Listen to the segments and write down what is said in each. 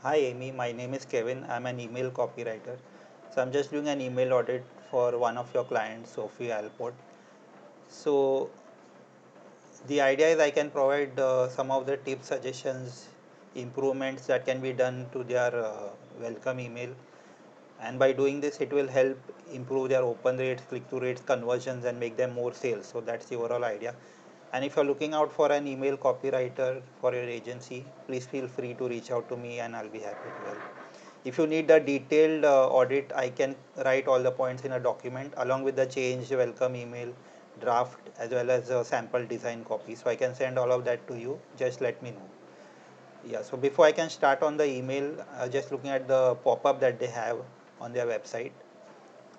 Hi Amy, my name is Kevin. I'm an email copywriter. So I'm just doing an email audit for one of your clients, Sophie Allport. So the idea is I can provide some of the tips, suggestions, improvements that can be done to their welcome email. And by doing this, it will help improve their open rates, click-through rates, conversions, and make them more sales. So that's the overall idea. And if you're looking out for an email copywriter for your agency, please feel free to reach out to me and I'll be happy to help. If you need a detailed audit, I can write all the points in a document along with the change welcome email, draft, as well as a sample design copy. So I can send all of that to you. Just let me know. Yeah, so before I can start on the email, just looking at the pop-up that they have on their website.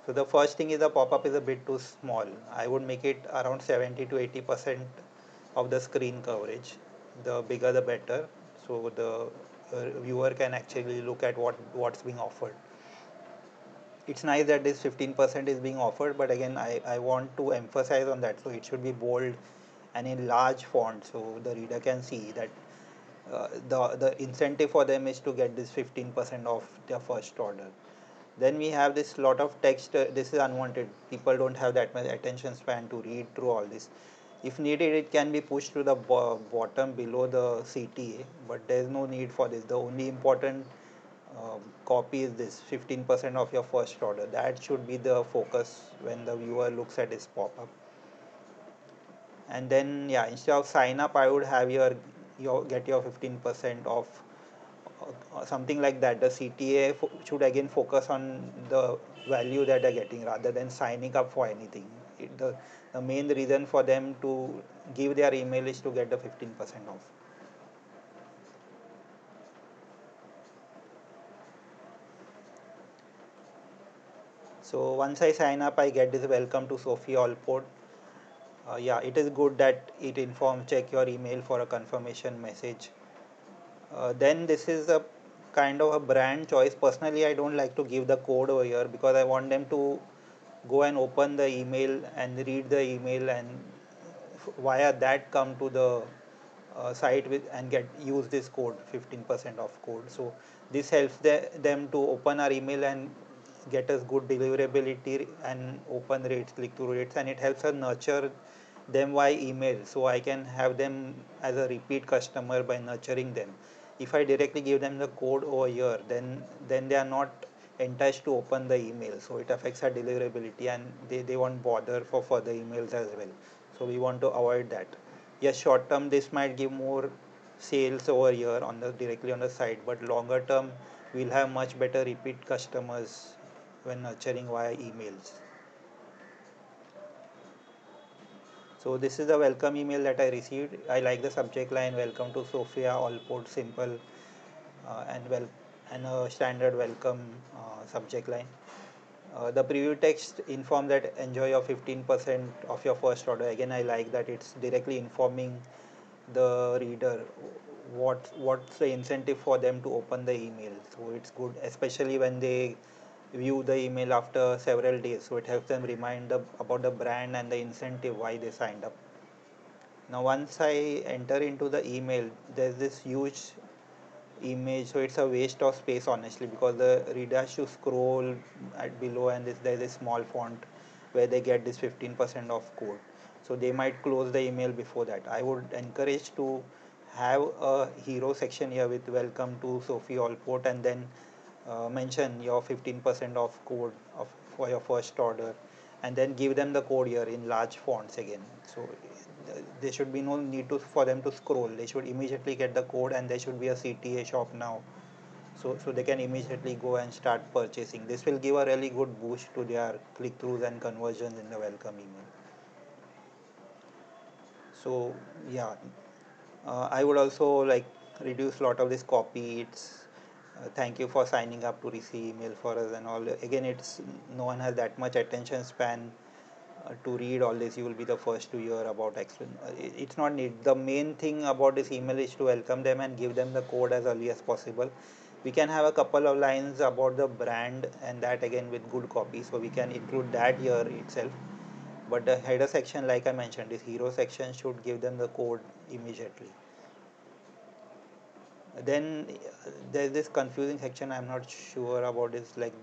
So the first thing is the pop-up is a bit too small. I would make it around 70 to 80% of the screen coverage. The bigger the better. So the viewer can actually look at what's being offered. It's nice that this 15% is being offered, but again, I want to emphasize on that. So it should be bold and in large font so the reader can see that the incentive for them is to get this 15% off their first order. Then we have this lot of text. This is unwanted. People don't have that much attention span to read through all this. If needed, it can be pushed to the bottom below the CTA, but there is no need for this. The only important copy is this 15% of your first order. That should be the focus when the viewer looks at this pop-up. And then yeah, instead of sign up, I would have your get your 15% off, something like that. The CTA should again focus on the value that they're getting rather than signing up for anything. The main reason for them to give their email is to get the 15% off. So once I sign up, I get this welcome to Sophie Allport. Yeah, it is good that it informs check your email for a confirmation message. Then this is a kind of a brand choice. Personally, I don't like to give the code over here because I want them to go and open the email and read the email and via that come to the site with and get use this code 15% off code. So this helps them to open our email and get us good deliverability and open rates, click-through rates, and it helps us nurture them via email. So I can have them as a repeat customer by nurturing them. If I directly give them the code over here, then they are not enticed to open the email. So it affects our deliverability and they won't bother for further emails as well. So we want to avoid that. Yes, short term this might give more sales over here on the directly on the site, but longer term we'll have much better repeat customers when nurturing via emails. So this is the welcome email that I received. I like the subject line welcome to Sophia Allport, simple and well and a standard welcome subject line. The preview text inform that enjoy your 15% of your first order. Again, I like that it's directly informing the reader what's the incentive for them to open the email. So it's good, especially when they view the email after several days. So it helps them remind about the brand and the incentive why they signed up. Now, once I enter into the email, there's this huge image, so it's a waste of space honestly because the reader has to scroll at below and there's a small font where they get this 15% off code. So they might close the email before that. I would encourage to have a hero section here with welcome to Sophie Allport and then mention your 15% off code for your first order and then give them the code here in large fonts again. So there should be no need for them to scroll. They should immediately get the code and there should be a CTA shop now. So they can immediately go and start purchasing. This will give a really good boost to their click-throughs and conversions in the welcome email. So yeah, I would also like reduce a lot of this copy. It's thank you for signing up to receive email for us and all. Again, it's no one has that much attention span to read all this. You will be the first to hear about it's not need. The main thing about this email is to welcome them and give them the code as early as possible. We can have a couple of lines about the brand and that again with good copy, so we can include that here itself. But the header section, like I mentioned, this hero section should give them the code immediately. Then there's this confusing section I'm not sure about. Is like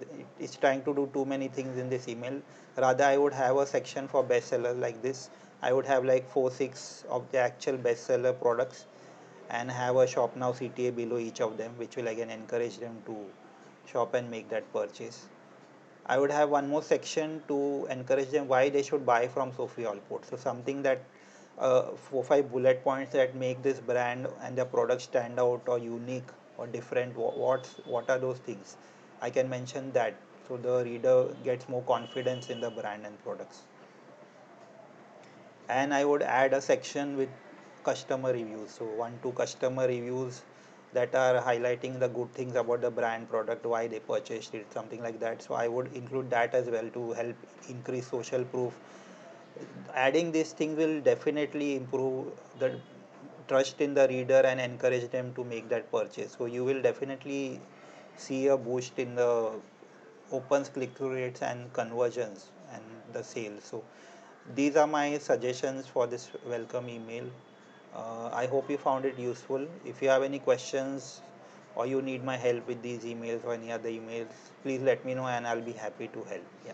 it's trying to do too many things in this email. Rather, I would have a section for bestseller like this. I would have like 4 6 of the actual bestseller products and have a shop now CTA below each of them, which will again encourage them to shop and make that purchase. I would have one more section to encourage them why they should buy from Sophie Allport. So something that 4 5 bullet points that make this brand and the product stand out or unique or different. What are those things? I can mention that so the reader gets more confidence in the brand and products. And I would add a section with customer reviews. So 1 2 customer reviews that are highlighting the good things about the brand product, why they purchased it, something like that. So I would include that as well to help increase social proof. Adding these things will definitely improve the trust in the reader and encourage them to make that purchase. So you will definitely see a boost in the opens, click-through rates and conversions and the sales. So these are my suggestions for this welcome email. I hope you found it useful. If you have any questions or you need my help with these emails or any other emails, please let me know and I'll be happy to help. Yeah.